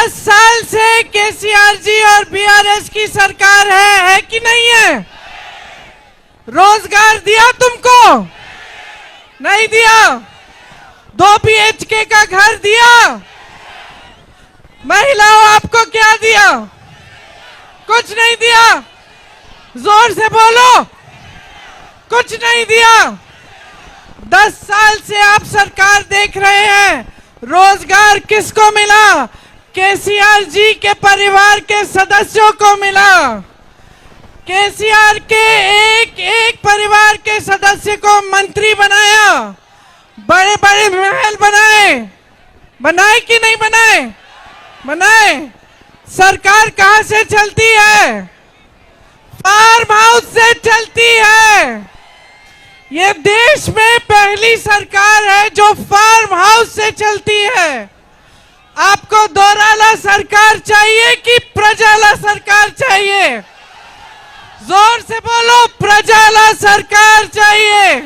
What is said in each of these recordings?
10 साल से केसीआर जी और बीआरएस की सरकार है कि नहीं है? रोजगार दिया तुमको? नहीं दिया। 2 BHK का घर दिया? महिलाओं आपको क्या दिया? कुछ नहीं दिया। जोर से बोलो, कुछ नहीं दिया। 10 साल से आप सरकार देख रहे हैं, रोजगार किसको मिला? केसीआर जी के परिवार के सदस्यों को मिला। केसीआर के एक एक परिवार के सदस्य को मंत्री बनाया, बड़े बड़े महल बनाए। बनाए कि नहीं बनाए? बनाए। सरकार कहां से चलती है? फार्म हाउस से चलती है। ये देश में पहली सरकार है जो फार्म हाउस से चलती है। आपको दोराला सरकार चाहिए कि प्रजाला सरकार चाहिए? जोर से बोलो, प्रजाला सरकार चाहिए।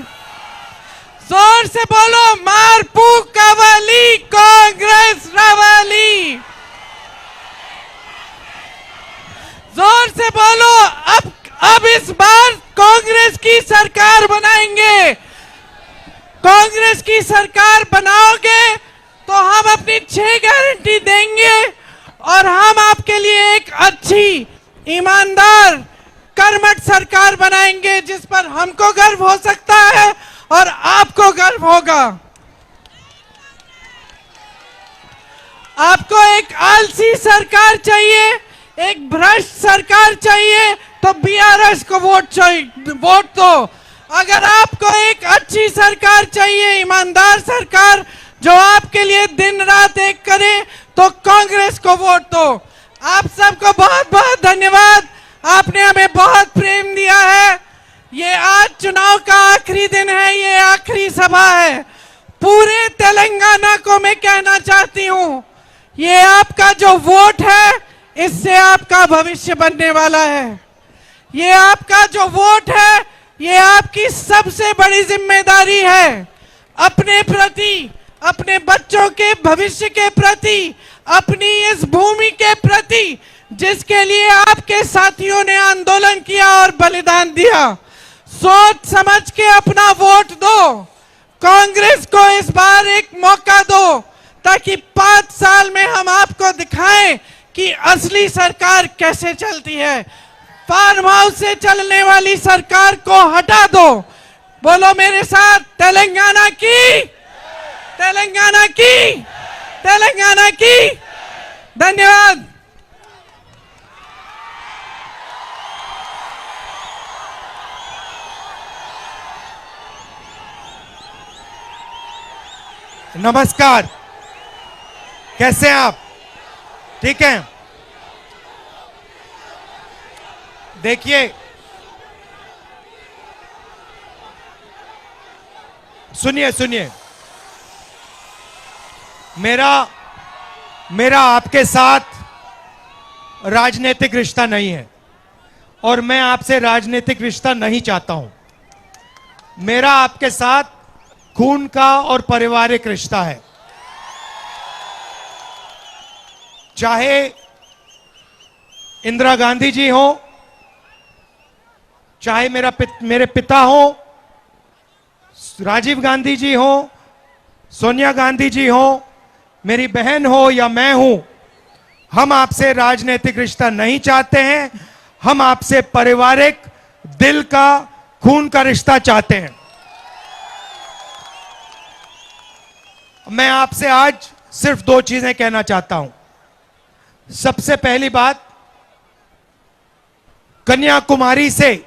जोर से बोलो, मारपू कवाली कांग्रेस रावाली। जोर से बोलो, अब इस बार कांग्रेस की सरकार बनाएंगे। कांग्रेस की सरकार बनाओगे तो हम अपनी 6 गारंटी देंगे और हम आपके लिए एक अच्छी, ईमानदार, कर्मठ सरकार बनाएंगे जिस पर हमको गर्व हो सकता है और आपको गर्व होगा। आपको एक आलसी सरकार चाहिए, एक भ्रष्ट सरकार चाहिए तो बीआरएस को वोट दो। अगर आपको एक अच्छी सरकार चाहिए, ईमानदार सरकार जो आपके लिए दिन रात एक करे, तो कांग्रेस को वोट दो। आप सबको बहुत बहुत धन्यवाद। आपने हमें बहुत प्रेम दिया है। ये आज चुनाव का आखिरी दिन है, ये आखिरी सभा है। पूरे तेलंगाना को मैं कहना चाहती हूँ, ये आपका जो वोट है, इससे आपका भविष्य बनने वाला है। ये आपका जो वोट है, ये आपकी सबसे बड़ी जिम्मेदारी है। अपने प्रति, अपने बच्चों के भविष्य के प्रति, अपनी इस भूमि के प्रति, जिसके लिए आपके साथियों ने आंदोलन किया और बलिदान दिया, सोच समझ के अपना वोट दो। कांग्रेस को इस बार एक मौका दो ताकि 5 साल में हम आपको दिखाएं कि असली सरकार कैसे चलती है। फार्म हाउस से चलने वाली सरकार को हटा दो। बोलो मेरे साथ, तेलंगाना की, तेलंगाना की, तेलंगाना की। धन्यवाद। नमस्कार, कैसे हैं आप? ठीक हैं? देखिए, सुनिए सुनिए, मेरा आपके साथ राजनीतिक रिश्ता नहीं है और मैं आपसे राजनीतिक रिश्ता नहीं चाहता हूं। मेरा आपके साथ खून का और पारिवारिक रिश्ता है। चाहे इंदिरा गांधी जी हो, चाहे मेरे पिता हो, राजीव गांधी जी हो, सोनिया गांधी जी हो, मेरी बहन हो या मैं हूं, हम आपसे राजनीतिक रिश्ता नहीं चाहते हैं। हम आपसे पारिवारिक, दिल का, खून का रिश्ता चाहते हैं। मैं आपसे आज सिर्फ 2 चीजें कहना चाहता हूं। सबसे पहली बात, कन्याकुमारी से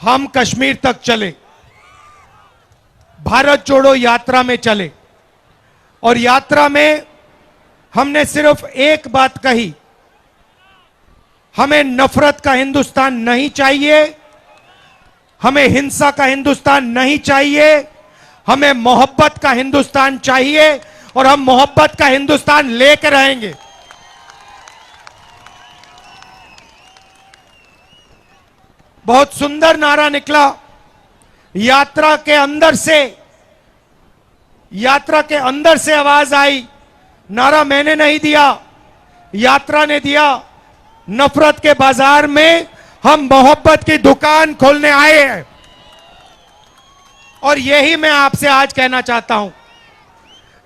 हम कश्मीर तक चले, भारत जोड़ो यात्रा में चले और यात्रा में हमने सिर्फ एक बात कही, हमें नफरत का हिंदुस्तान नहीं चाहिए, हमें हिंसा का हिंदुस्तान नहीं चाहिए, हमें मोहब्बत का हिंदुस्तान चाहिए और हम मोहब्बत का हिंदुस्तान लेकर रहेंगे। बहुत सुंदर नारा निकला यात्रा के अंदर से आवाज आई। नारा मैंने नहीं दिया, यात्रा ने दिया। नफरत के बाजार में हम मोहब्बत की दुकान खोलने आए हैं। और यही मैं आपसे आज कहना चाहता हूं,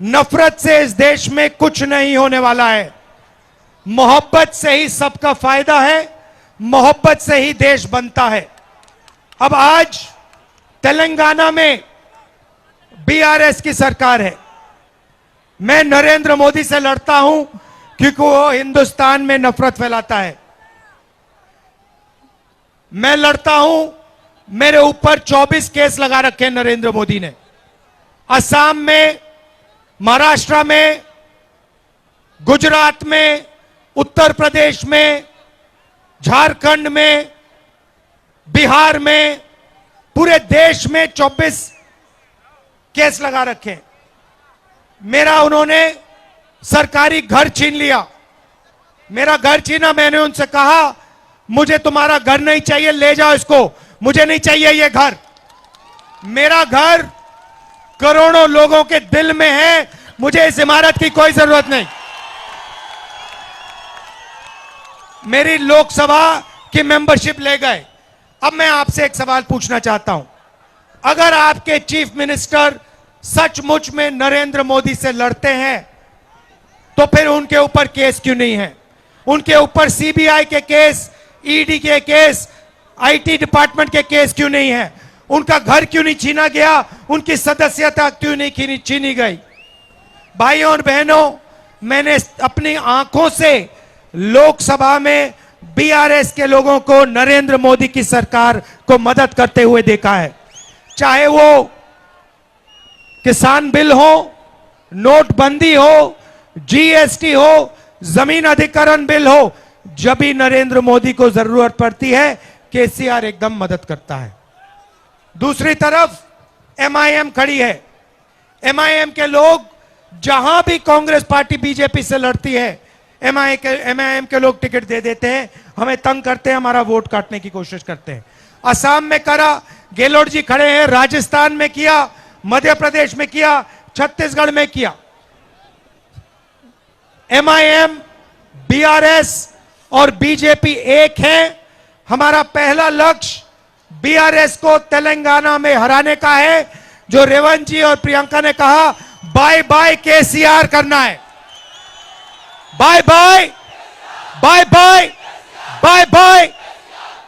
नफरत से इस देश में कुछ नहीं होने वाला है। मोहब्बत से ही सबका फायदा है, मोहब्बत से ही देश बनता है। अब आज तेलंगाना में बीआरएस की सरकार है। मैं नरेंद्र मोदी से लड़ता हूं क्योंकि वो हिंदुस्तान में नफरत फैलाता है। मैं लड़ता हूं, मेरे ऊपर 24 केस लगा रखे हैं नरेंद्र मोदी ने। असम में, महाराष्ट्र में, गुजरात में, उत्तर प्रदेश में, झारखंड में, बिहार में, पूरे देश में 24 केस लगा रखे हैं। मेरा उन्होंने सरकारी घर छीन लिया, मेरा घर छीना। मैंने उनसे कहा मुझे तुम्हारा घर नहीं चाहिए, ले जाओ इसको, मुझे नहीं चाहिए ये घर। मेरा घर करोड़ों लोगों के दिल में है, मुझे इस इमारत की कोई जरूरत नहीं। मेरी लोकसभा की मेंबरशिप ले गए। अब मैं आपसे एक सवाल पूछना चाहता हूं, अगर आपके चीफ मिनिस्टर सचमुच में नरेंद्र मोदी से लड़ते हैं तो फिर उनके ऊपर केस क्यों नहीं है? उनके ऊपर सीबीआई के केस, ईडी के केस, आईटी डिपार्टमेंट के केस क्यों नहीं है? उनका घर क्यों नहीं छीना गया? उनकी सदस्यता क्यों नहीं छीनी गई? भाइयों और बहनों, मैंने अपनी आंखों से लोकसभा में बीआरएस के लोगों को नरेंद्र मोदी की सरकार को मदद करते हुए देखा है। चाहे वो किसान बिल हो, नोटबंदी हो, जीएसटी हो, जमीन अधिग्रहण बिल हो, जब भी नरेंद्र मोदी को जरूरत पड़ती है केसीआर एकदम मदद करता है। दूसरी तरफ एमआईएम खड़ी है। एमआईएम के लोग जहां भी कांग्रेस पार्टी बीजेपी से लड़ती है, एमआईएम के लोग टिकट दे देते हैं, हमें तंग करते हैं, हमारा वोट काटने की कोशिश करते हैं। असम में करा, गेहलोत जी खड़े हैं, राजस्थान में किया, मध्य प्रदेश में किया, छत्तीसगढ़ में किया। एमआईएम, बीआरएस और बीजेपी एक है। हमारा पहला लक्ष्य बीआरएस को तेलंगाना में हराने का है। जो रेवंत जी और प्रियंका ने कहा बाय बाय केसीआर करना है, bye bye bye bye bye bye.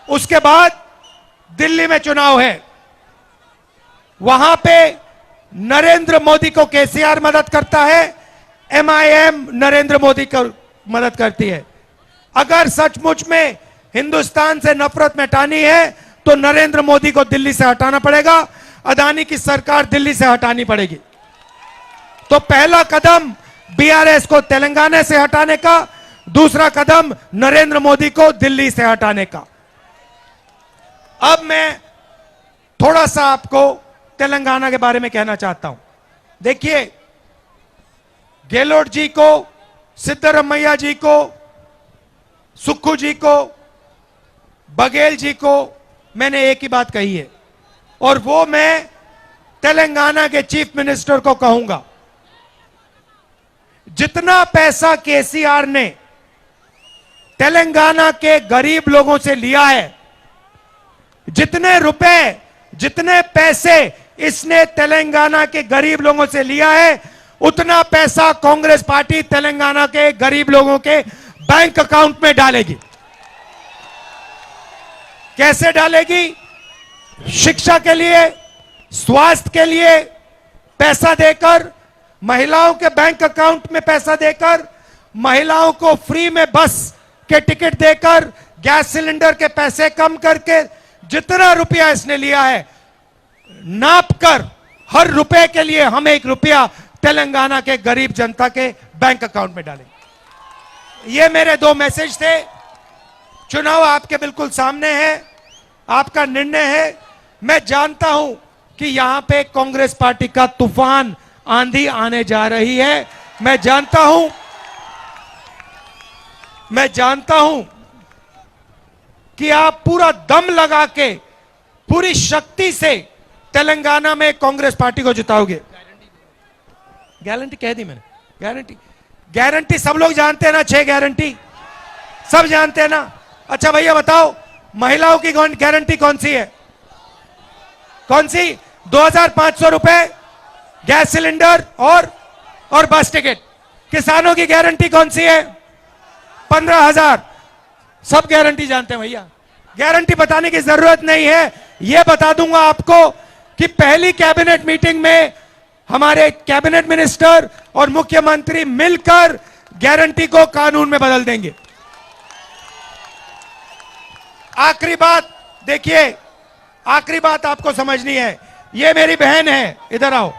उसके बाद दिल्ली में चुनाव है, वहां पे नरेंद्र मोदी को केसीआर मदद करता है, एमआईएम नरेंद्र मोदी को मदद करती है। अगर सचमुच में हिंदुस्तान से नफरत मिटानी है तो नरेंद्र मोदी को दिल्ली से हटाना पड़ेगा, अदानी की सरकार दिल्ली से हटानी पड़ेगी। तो पहला कदम बीआरएस को तेलंगाना से हटाने का, दूसरा कदम नरेंद्र मोदी को दिल्ली से हटाने का। अब मैं थोड़ा सा आपको तेलंगाना के बारे में कहना चाहता हूं। देखिए, गेहलोत जी को, सिद्धरमैया जी को, सुक्खू जी को, बघेल जी को मैंने एक ही बात कही है, और वो मैं तेलंगाना के चीफ मिनिस्टर को कहूंगा, जितना पैसा केसीआर ने तेलंगाना के गरीब लोगों से लिया है, जितने रुपए, जितने पैसे इसने तेलंगाना के गरीब लोगों से लिया है, उतना पैसा कांग्रेस पार्टी तेलंगाना के गरीब लोगों के बैंक अकाउंट में डालेगी। कैसे डालेगी? शिक्षा के लिए, स्वास्थ्य के लिए पैसा देकर, महिलाओं के बैंक अकाउंट में पैसा देकर, महिलाओं को फ्री में बस के टिकट देकर, गैस सिलेंडर के पैसे कम करके, जितना रुपया इसने लिया है नाप कर, हर रुपए के लिए हम 1 रुपया तेलंगाना के गरीब जनता के बैंक अकाउंट में डालेंगे। ये मेरे 2 मैसेज थे। चुनाव आपके बिल्कुल सामने है, आपका निर्णय है। मैं जानता हूं कि यहां पे कांग्रेस पार्टी का तूफान, आंधी आने जा रही है। मैं जानता हूं कि आप पूरा दम लगा के, पूरी शक्ति से तेलंगाना में कांग्रेस पार्टी को जिताओगे। गारंटी कह दी मैंने, गारंटी। गारंटी सब लोग जानते हैं ना, 6 गारंटी सब जानते हैं ना। अच्छा भैया बताओ, महिलाओं की गारंटी कौन सी है? कौन सी? 2500 रुपए गैस सिलेंडर और बस टिकट। किसानों की गारंटी कौन सी है? 15,000। सब गारंटी जानते हैं भैया, गारंटी बताने की जरूरत नहीं है। यह बता दूंगा आपको कि पहली कैबिनेट मीटिंग में हमारे कैबिनेट मिनिस्टर और मुख्यमंत्री मिलकर गारंटी को कानून में बदल देंगे। आखिरी बात देखिए, आखिरी बात आपको समझनी है। ये मेरी बहन है, इधर आओ,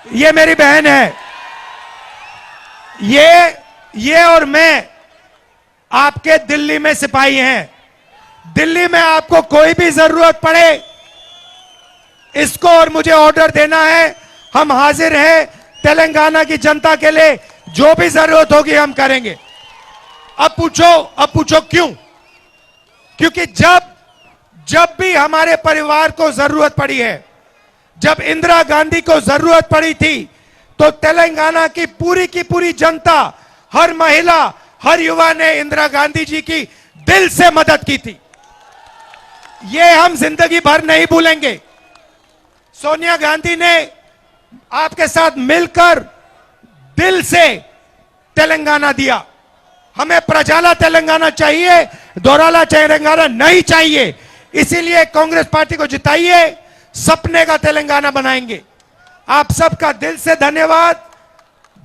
ये मेरी बहन है। ये और मैं आपके दिल्ली में सिपाही हैं। दिल्ली में आपको कोई भी जरूरत पड़े, इसको और मुझे ऑर्डर देना है, हम हाजिर हैं। तेलंगाना की जनता के लिए जो भी जरूरत होगी हम करेंगे। अब पूछो क्यों? क्योंकि जब भी हमारे परिवार को जरूरत पड़ी है, जब इंदिरा गांधी को जरूरत पड़ी थी, तो तेलंगाना की पूरी जनता, हर महिला, हर युवा ने इंदिरा गांधी जी की दिल से मदद की थी। यह हम जिंदगी भर नहीं भूलेंगे। सोनिया गांधी ने आपके साथ मिलकर दिल से तेलंगाना दिया। हमें प्रजाला तेलंगाना चाहिए, दोराला तेलंगाना नहीं चाहिए। इसीलिए कांग्रेस पार्टी को जिताइए, सपने का तेलंगाना बनाएंगे। आप सबका दिल से धन्यवाद।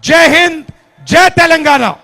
जय हिंद, जय तेलंगाना।